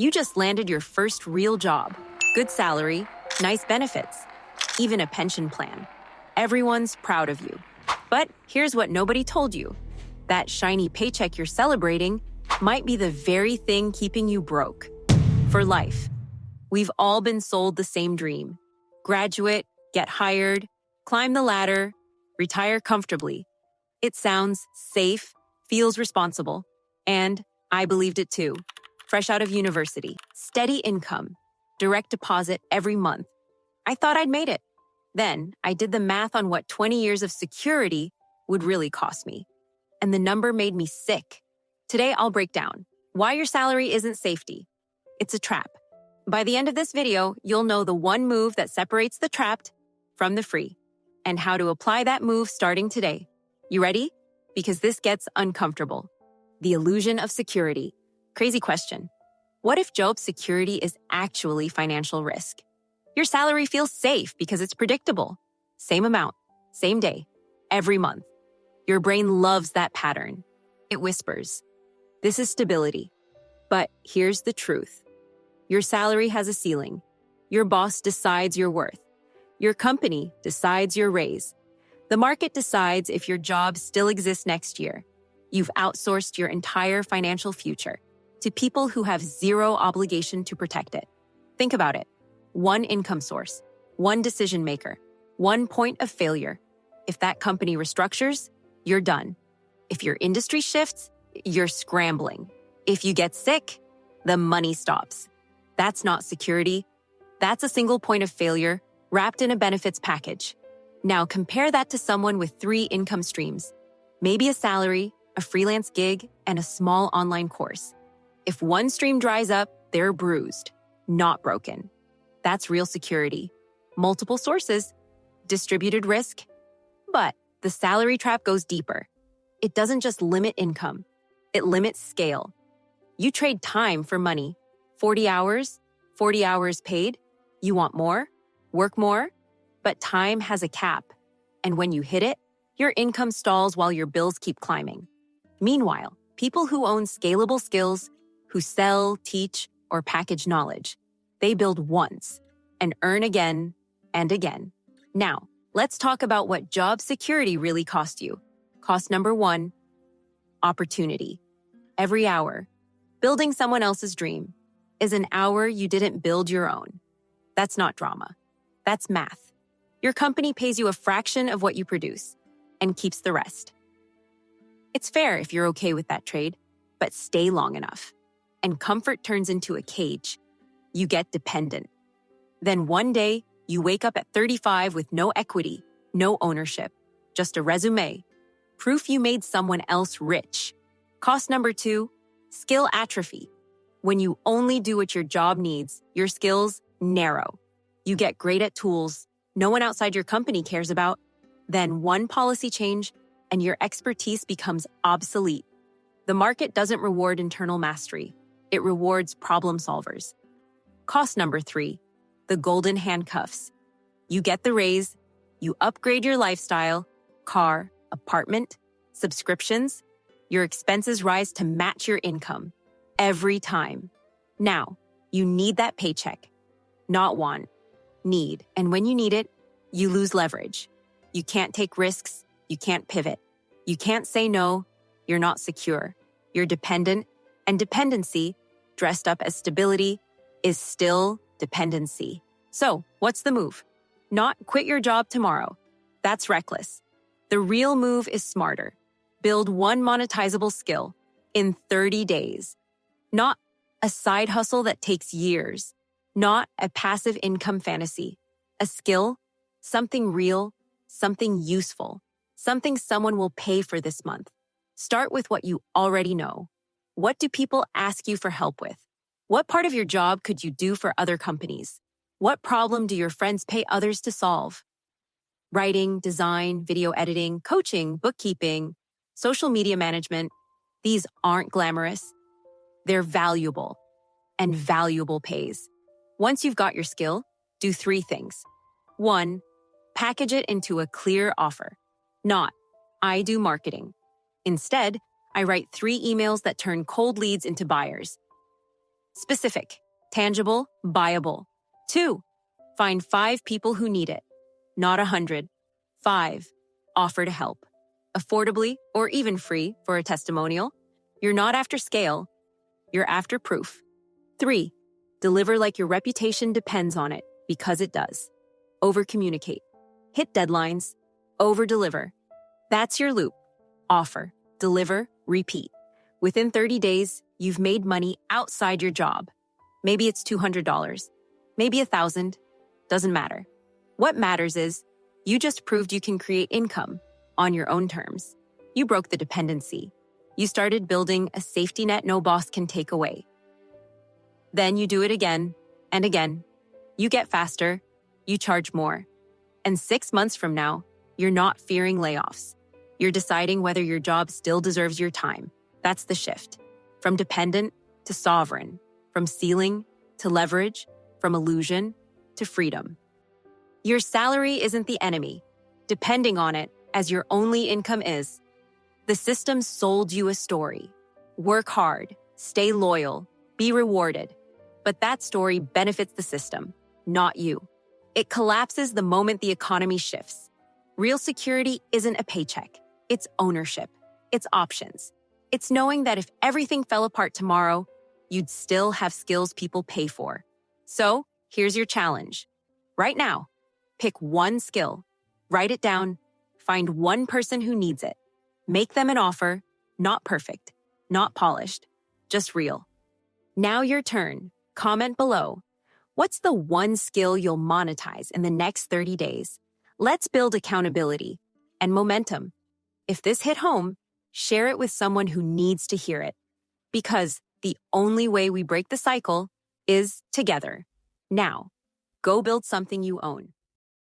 You just landed your first real job. Good salary, nice benefits, even a pension plan. Everyone's proud of you. But here's what nobody told you. That shiny paycheck you're celebrating might be the very thing keeping you broke. For life. We've all been sold the same dream. Graduate, get hired, climb the ladder, retire comfortably. It sounds safe, feels responsible, and I believed it too. Fresh out of university, steady income, direct deposit every month. I thought I'd made it. Then I did the math on what 20 years of security would really cost me. And the number made me sick. Today, I'll break down why your salary isn't safety. It's a trap. By the end of this video, you'll know the one move that separates the trapped from the free and how to apply that move starting today. You ready? Because this gets uncomfortable. The illusion of security. Crazy question. What if job security is actually financial risk? Your salary feels safe because it's predictable. Same amount, same day, every month. Your brain loves that pattern. It whispers, this is stability. But here's the truth. Your salary has a ceiling. Your boss decides your worth. Your company decides your raise. The market decides if your job still exists next year. You've outsourced your entire financial future to people who have zero obligation to protect it. Think about it. One income source, one decision maker, one point of failure. If that company restructures, you're done. If your industry shifts, you're scrambling. If you get sick, the money stops. That's not security. That's a single point of failure wrapped in a benefits package. Now compare that to someone with 3 income streams, maybe a salary, a freelance gig, and a small online course. If one stream dries up, they're bruised, not broken. That's real security. Multiple sources, distributed risk. But the salary trap goes deeper. It doesn't just limit income. It limits scale. You trade time for money. 40 hours paid. You want more, work more, but time has a cap. And when you hit it, your income stalls while your bills keep climbing. Meanwhile, people who own scalable skills, who sell, teach, or package knowledge, they build once and earn again and again. Now, let's talk about what job security really cost you. Cost number 1, opportunity. Every hour, building someone else's dream, is an hour you didn't build your own. That's not drama. That's math. Your company pays you a fraction of what you produce and keeps the rest. It's fair if you're okay with that trade, but stay long enough. And comfort turns into a cage. You get dependent. Then one day, you wake up at 35 with no equity, no ownership, just a resume. Proof you made someone else rich. Cost number 2, skill atrophy. When you only do what your job needs, your skills narrow. You get great at tools no one outside your company cares about. Then one policy change and your expertise becomes obsolete. The market doesn't reward internal mastery. It rewards problem solvers. Cost number 3, the golden handcuffs. You get the raise, you upgrade your lifestyle, car, apartment, subscriptions. Your expenses rise to match your income. Every time. Now, you need that paycheck. Not want, need. And when you need it, you lose leverage. You can't take risks. You can't pivot. You can't say no. You're not secure. You're dependent. And dependency, dressed up as stability, is still dependency. So, what's the move? Not quit your job tomorrow. That's reckless. The real move is smarter. Build one monetizable skill in 30 days. Not a side hustle that takes years. Not a passive income fantasy. A skill, something real, something useful, something someone will pay for this month. Start with what you already know. What do people ask you for help with? What part of your job could you do for other companies? What problem do your friends pay others to solve? Writing, design, video editing, coaching, bookkeeping, social media management. These aren't glamorous. They're valuable, and valuable pays. Once you've got your skill, do 3 things. 1, package it into a clear offer. Not, I do marketing. Instead, I write 3 emails that turn cold leads into buyers. Specific, tangible, buyable. 2, find 5 people who need it, not 100. 5, offer to help. Affordably or even free for a testimonial. You're not after scale, you're after proof. 3, deliver like your reputation depends on it, because it does. Over-communicate. Hit deadlines. Over-deliver. That's your loop. Offer, deliver, repeat. Within 30 days, you've made money outside your job. Maybe it's $200, maybe $1,000, doesn't matter. What matters is you just proved you can create income on your own terms. You broke the dependency. You started building a safety net no boss can take away. Then you do it again and again. You get faster, you charge more. And 6 months from now, you're not fearing layoffs. You're deciding whether your job still deserves your time. That's the shift. From dependent to sovereign. From ceiling to leverage. From illusion to freedom. Your salary isn't the enemy. Depending on it as your only income is. The system sold you a story. Work hard, stay loyal, be rewarded. But that story benefits the system, not you. It collapses the moment the economy shifts. Real security isn't a paycheck. It's ownership. It's options. It's knowing that if everything fell apart tomorrow, you'd still have skills people pay for. So, here's your challenge. Right now, pick one skill, write it down, find one person who needs it. Make them an offer, not perfect, not polished, just real. Now your turn. Comment below. What's the one skill you'll monetize in the next 30 days? Let's build accountability and momentum. If this hit home, share it with someone who needs to hear it. Because the only way we break the cycle is together. Now, go build something you own.